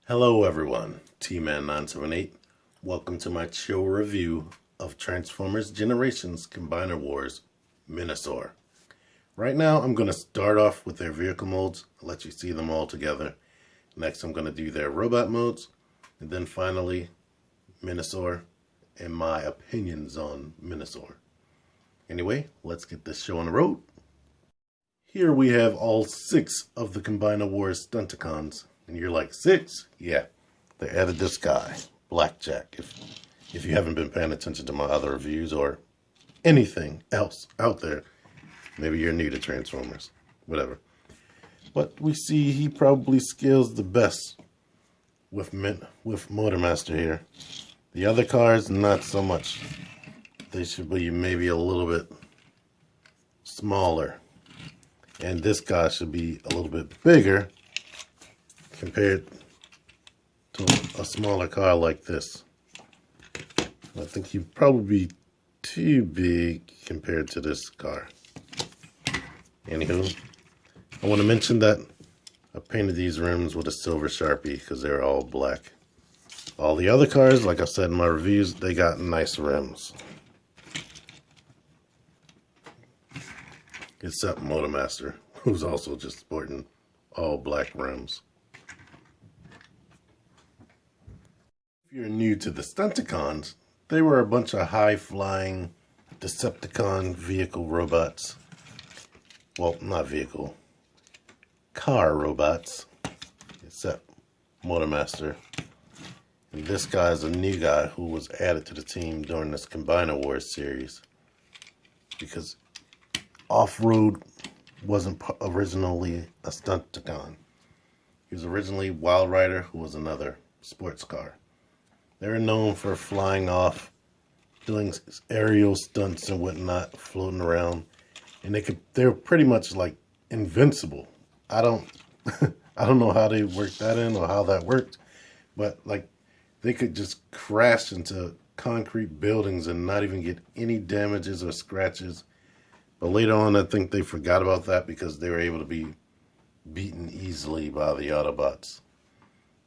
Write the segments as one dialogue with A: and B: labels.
A: Hello everyone, T-Man978. Welcome to my show review of Transformers Generations Combiner Wars Menasor. Right now I'm going to start off with their vehicle modes, I'll let you see them all together. Next I'm going to do their robot modes, and then finally Menasor and my opinions on Menasor. Anyway, let's get this show on the road. Here we have all 6 of the Combiner Wars Stunticons. And you're like, 6? Yeah, they added this guy, Blackjack. If you haven't been paying attention to my other reviews or anything else out there, maybe you're new to Transformers, whatever. But we see he probably scales the best with Motormaster here. The other cars, not so much. They should be maybe a little bit smaller. And this guy should be a little bit bigger compared to a smaller car like this. I think he'd probably be too big compared to this car. Anywho, I want to mention that I painted these rims with a silver Sharpie because they're all black. All the other cars, like I said in my reviews, they got nice rims. Except Motormaster, who's also just sporting all black rims. If you're new to the Stunticons, they were a bunch of high-flying Decepticon vehicle robots. Well, not vehicle, car robots, except Motormaster. And this guy is a new guy who was added to the team during this Combiner Wars series. Because Off-Road wasn't originally a Stunticon. He was originally Wild Rider, who was another sports car. They're known for flying off, doing aerial stunts and whatnot, floating around, and they're pretty much like invincible. I don't know how they worked that in or how that worked, but like they could just crash into concrete buildings and not even get any damages or scratches. But later on, I think they forgot about that because they were able to be beaten easily by the Autobots.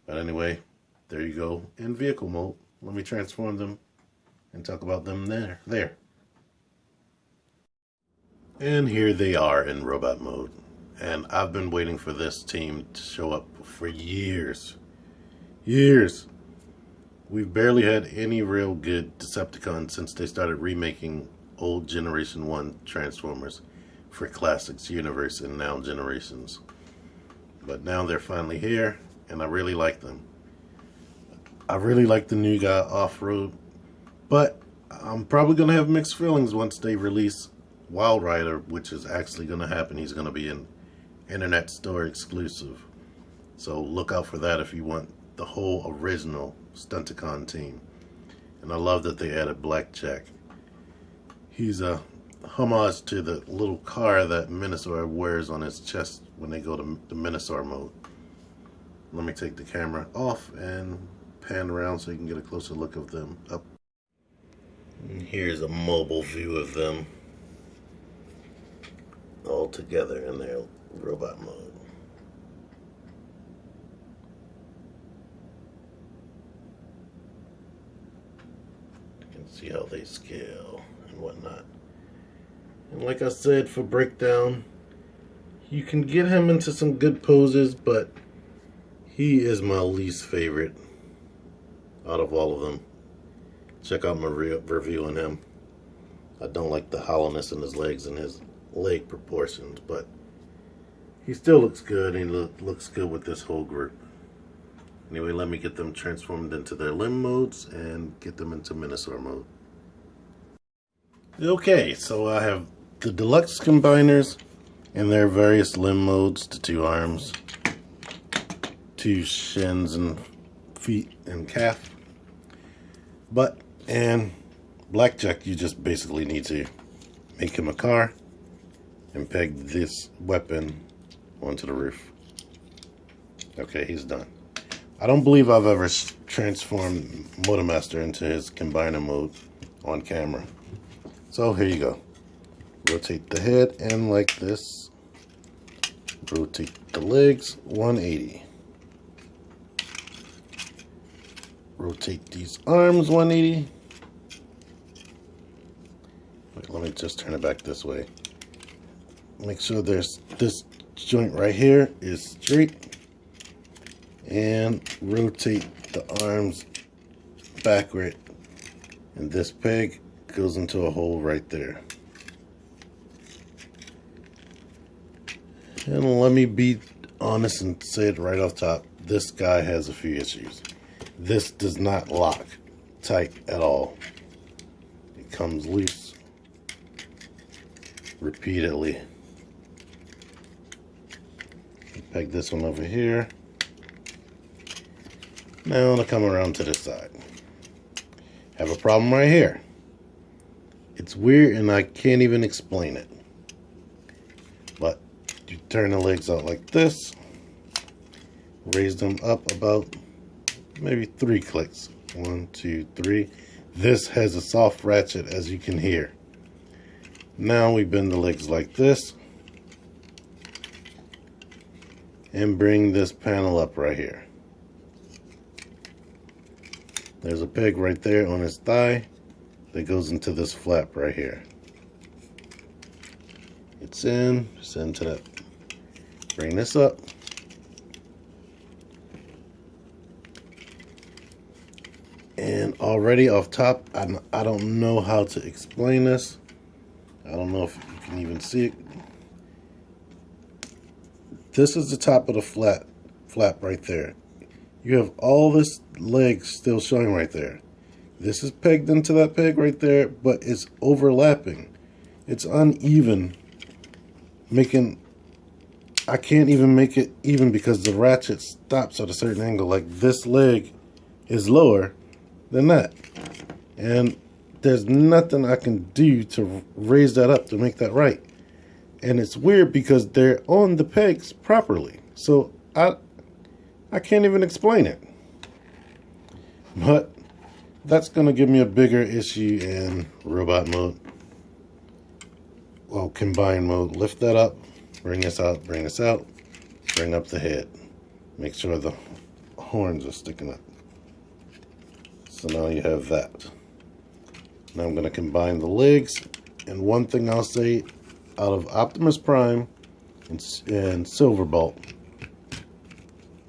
A: But anyway, there you go, in vehicle mode. Let me transform them and talk about them there. And here they are in robot mode. And I've been waiting for this team to show up for years. Years. We've barely had any real good Decepticons since they started remaking old Generation 1 Transformers for Classics Universe and now Generations. But now they're finally here, and I really like them. I really like the new guy, Off-Road, but I'm probably going to have mixed feelings once they release Wild Rider, which is actually going to happen. He's going to be an internet store exclusive. So look out for that if you want the whole original Stunticon team. And I love that they added Blackjack. He's a homage to the little car that Menasor wears on his chest when they go to the Menasor mode. Let me take the camera off and pan around so you can get a closer look of them up. And here's a mobile view of them all together in their robot mode. You can see how they scale and whatnot. And like I said, for breakdown, you can get him into some good poses, but he is my least favorite out of all of them. Check out my review on him. I don't like the hollowness in his legs and his leg proportions, but he still looks good, and he looks good with this whole group. Anyway, let me get them transformed into their limb modes and get them into Menasor mode. Okay, so I have the deluxe combiners in their various limb modes, the 2 arms, 2 shins and feet and calf. But in Blackjack, you just basically need to make him a car and peg this weapon onto the roof. Okay, he's done. I don't believe I've ever transformed Motormaster into his combiner mode on camera. So here you go. Rotate the head in like this. Rotate the legs 180. rotate these arms 180. Wait, let me just turn it back this way. Make sure there's this joint right here is straight, and rotate the arms backward, and this peg goes into a hole right there. And let me be honest and say it right off top, this guy has a few issues. This does not lock tight at all. It comes loose repeatedly. Peg this one over here. Now to come around to this side. Have a problem right here. It's weird and I can't even explain it. But you turn the legs out like this. Raise them up about maybe 3 clicks. 1, 2, 3. This has a soft ratchet, as you can hear. Now we bend the legs like this. And bring this panel up right here. There's a peg right there on his thigh that goes into this flap right here. It's in, just into that. Bring this up. And already off top, I don't know how to explain this. I don't know if you can even see it. This is the top of the flap right there. You have all this leg still showing right there. This is pegged into that peg right there, but it's overlapping. It's uneven, I can't even make it even because the ratchet stops at a certain angle. Like this leg is lower than that. And there's nothing I can do to raise that up to make that right. And it's weird because they're on the pegs properly. So I can't even explain it. But that's going to give me a bigger issue in robot mode. Well, combined mode. Lift that up. Bring this out. Bring this out. Bring up the head. Make sure the horns are sticking up. So now you have that. Now I'm going to combine the legs. And one thing I'll say, out of Optimus Prime and Silverbolt,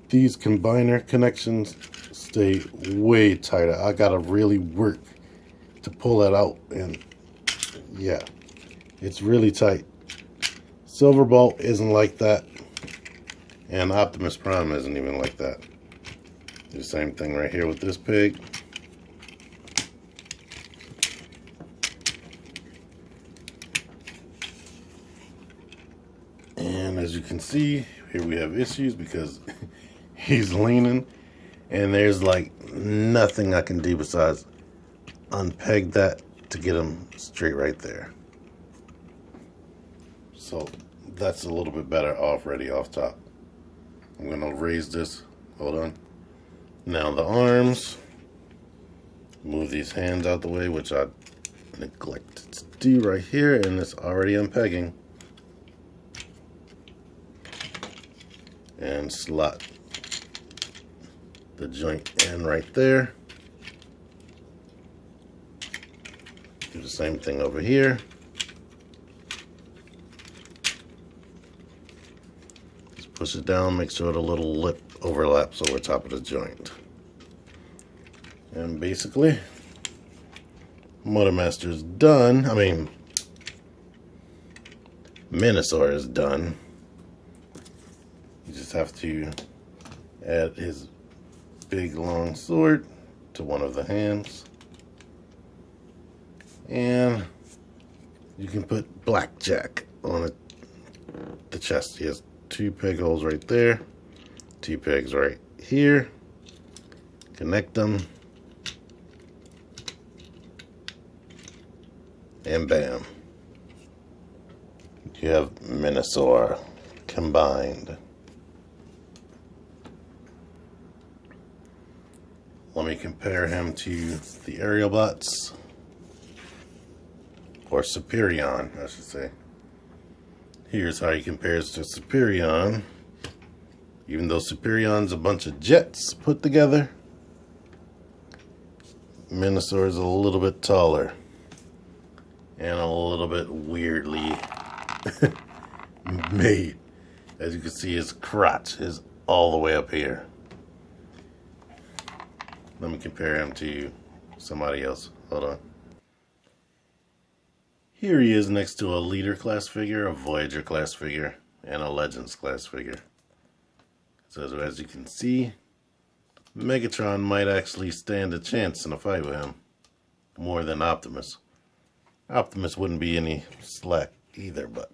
A: these combiner connections stay way tighter. I gotta really work to pull that out, and yeah, it's really tight. Silverbolt isn't like that, and Optimus Prime isn't even like that. The same thing right here with this pig. And as you can see, here we have issues because he's leaning and there's like nothing I can do besides unpeg that to get him straight right there. So that's a little bit better already off top. I'm gonna raise this, hold on. Now the arms, move these hands out the way, which I neglected to do right here, and it's already unpegging. And slot the joint in right there. Do the same thing over here. Just push it down, make sure the little lip overlaps over top of the joint. And basically, Motor Master is done. I mean, Menasor is done. You just have to add his big long sword to one of the hands. And you can put blackjack on it, the chest. He has 2 peg holes right there, 2 pegs right here. Connect them. And bam. You have Menasor combined. Let me compare him to the aerial bots, or Superion, I should say. Here's how he compares to Superion. Even though Superion's a bunch of jets put together, Menasor is a little bit taller and a little bit weirdly made. As you can see, his crotch is all the way up here. Let me compare him to somebody else. Hold on. Here he is next to a Leader class figure, a Voyager class figure, and a Legends class figure. So as you can see, Megatron might actually stand a chance in a fight with him, more than Optimus. Optimus wouldn't be any slack either, but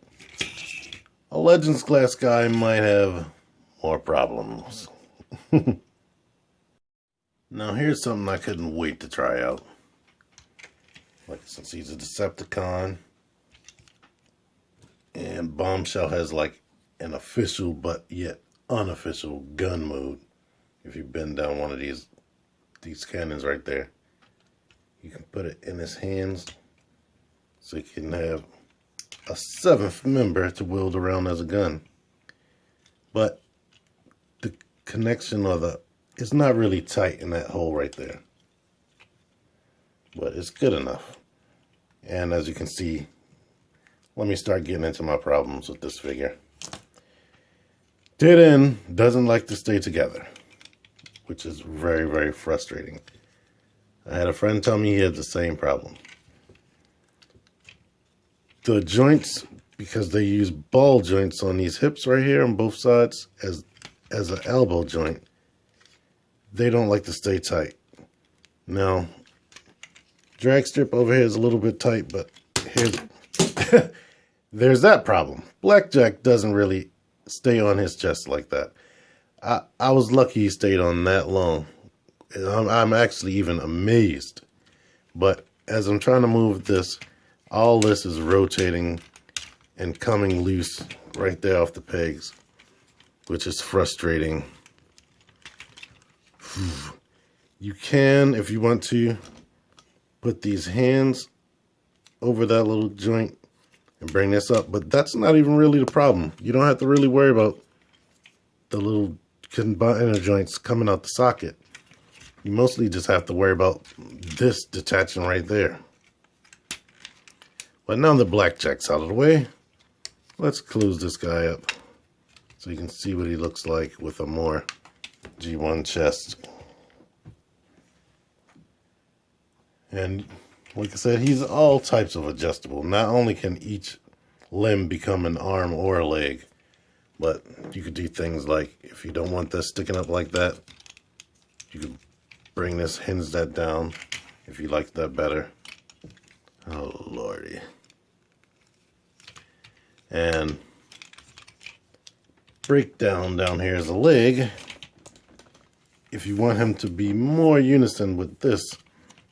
A: a Legends class guy might have more problems. Now here's something I couldn't wait to try out. Like, since he's a Decepticon, and Bombshell has like an official but yet unofficial gun mode. If you bend down one of these cannons right there, you can put it in his hands so you can have a 7th member to wield around as a gun. But the connection it's not really tight in that hole right there. But it's good enough. And as you can see, let me start getting into my problems with this figure. Dead end doesn't like to stay together, which is very, very frustrating. I had a friend tell me he had the same problem. The joints, because they use ball joints on these hips right here on both sides as an elbow joint, they don't like to stay tight. Now, drag strip over here is a little bit tight, but here's there's that problem. Blackjack doesn't really stay on his chest like that. I was lucky he stayed on that long. I'm actually even amazed. But as I'm trying to move this, all this is rotating and coming loose right there off the pegs, which is frustrating. You can, if you want to, put these hands over that little joint and bring this up, but that's not even really the problem. You don't have to really worry about the little combiner joints coming out the socket. You mostly just have to worry about this detaching right there. But now the Blackjack's out of the way, let's close this guy up so you can see what he looks like with a more G1 chest. And like I said, he's all types of adjustable. Not only can each limb become an arm or a leg, but you could do things like, if you don't want this sticking up like that, you could bring this, hinge that down if you like that better. Oh lordy. And breakdown down here is a leg. If you want him to be more unison with this,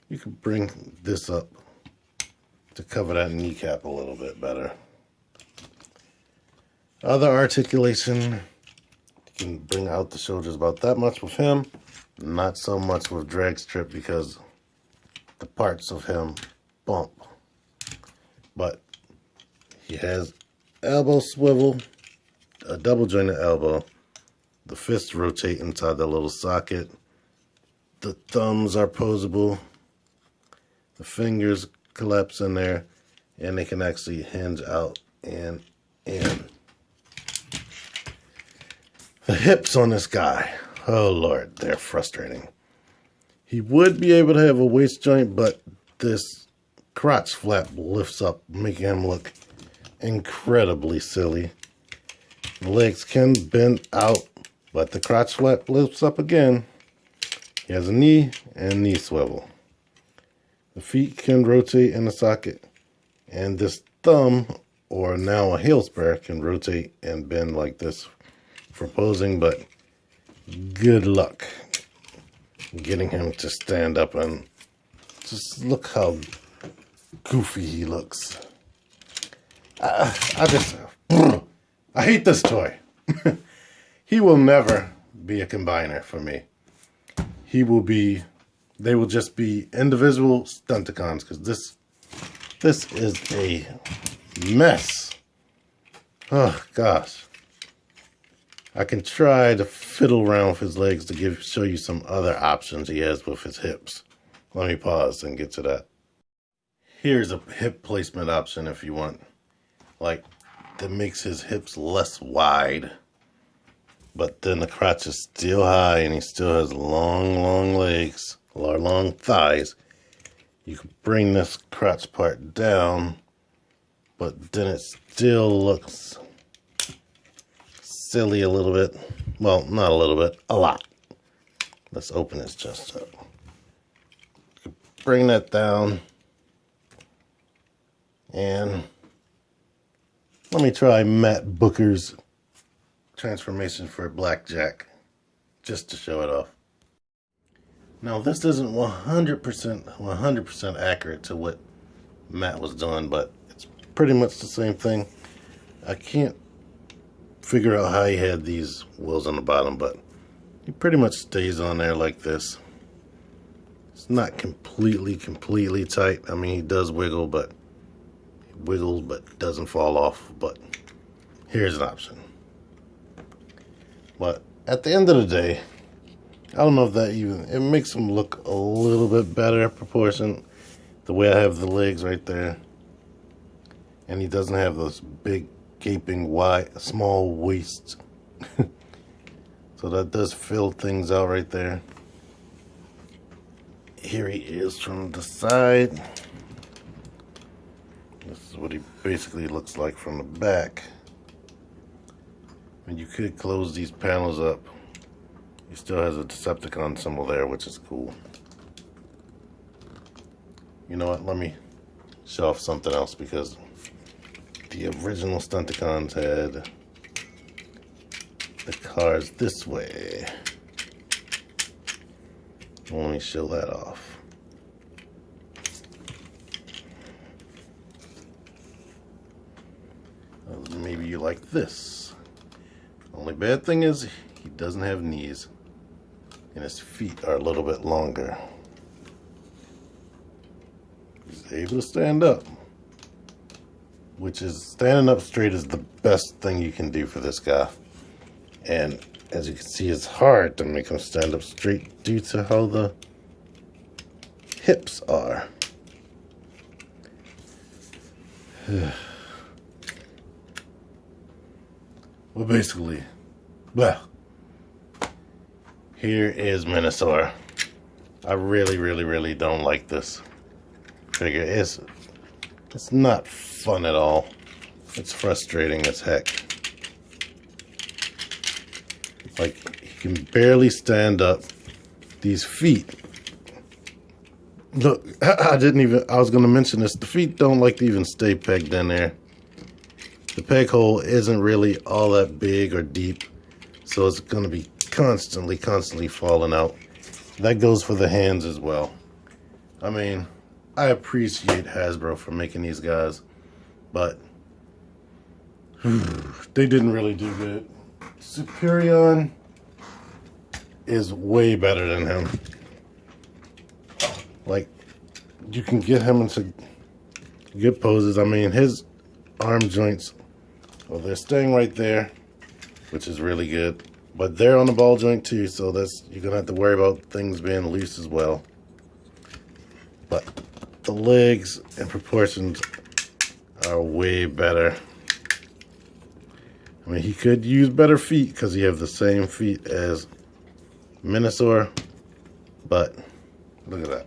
A: you can bring this up to cover that kneecap a little bit better. Other articulation, you can bring out the shoulders about that much with him. Not so much with drag strip because the parts of him bump. But he has elbow swivel, a double jointed elbow. The fists rotate inside the little socket. The thumbs are posable. The fingers collapse in there, and they can actually hinge out and in. The hips on this guy, oh Lord, they're frustrating. He would be able to have a waist joint, but this crotch flap lifts up, making him look incredibly silly. The legs can bend out, but the crotch flap lifts up again. He has a knee and knee swivel. The feet can rotate in the socket, and this thumb, or now a heel spur, can rotate and bend like this for posing, but good luck getting him to stand up, and just look how goofy he looks. I hate this toy. He will never be a combiner for me. They will just be individual Stunticons, because this is a mess. Oh gosh. I can try to fiddle around with his legs to show you some other options he has with his hips. let me pause and get to that. Here's a hip placement option if you want, like, that makes his hips less wide, but then the crotch is still high and he still has long legs, or long thighs. You can bring this crotch part down, but then it still looks silly a little bit. Well, not a little bit, a lot. Let's open his chest up. Bring that down. And let me try Matt Booker's transformation for Blackjack, just to show it off. Now, this isn't 100% accurate to what Matt was doing, but it's pretty much the same thing. I can't figure out how he had these wheels on the bottom, but he pretty much stays on there like this. It's not completely tight. I mean, he does wiggle, but he wiggles but doesn't fall off. But here's an option. But at the end of the day, I don't know if that it makes him look a little bit better proportion, the way I have the legs right there. And he doesn't have those big, gaping, wide, small waists. So that does fill things out right there. Here he is from the side. This is what he basically looks like from the back. And you could close these panels up. He still has a Decepticon symbol there, which is cool. You know what? Let me show off something else, because the original Stunticons had the cars this way. Let me show that off. Maybe you like this. Only bad thing is he doesn't have knees, and his feet are a little bit longer. He's able to stand up, which is, standing up straight is the best thing you can do for this guy. And as you can see, it's hard to make him stand up straight due to how the hips are. Well, basically, here is Menasor. I really don't like this figure. It's not fun at all. It's frustrating as heck. Like, he can barely stand up. These feet. Look, I was going to mention this. The feet don't like to even stay pegged in there. The peg hole isn't really all that big or deep, so it's going to be constantly falling out. That goes for the hands as well. I mean, I appreciate Hasbro for making these guys, but they didn't really do good. Superion is way better than him. Like, you can get him into good poses. I mean, his arm joints, well, they're staying right there, which is really good. But they're on the ball joint too, so you're gonna have to worry about things being loose as well. But the legs and proportions are way better. I mean, he could use better feet because he have the same feet as Menasor, but look at that.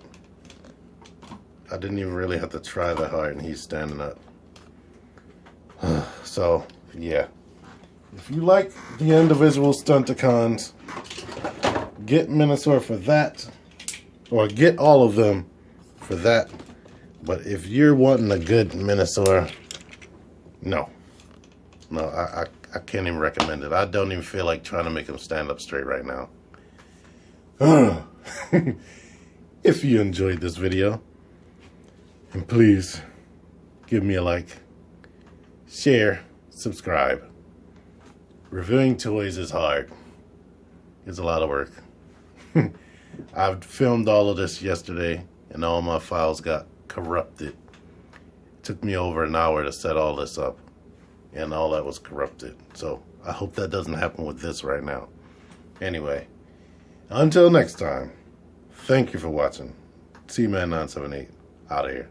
A: I didn't even really have to try that hard, and he's standing up. So, yeah. If you like the individual Stunticons, get Menasor for that, or get all of them for that. But if you're wanting a good Menasor, no, I can't even recommend it. I don't even feel like trying to make him stand up straight right now. If you enjoyed this video, and please give me a like, share, subscribe. Reviewing toys is hard. It's a lot of work. I've filmed all of this yesterday, and all my files got corrupted. It took me over an hour to set all this up, and all that was corrupted. So I hope that doesn't happen with this right now. Anyway, until next time, thank you for watching. See you, man. 978 out of here.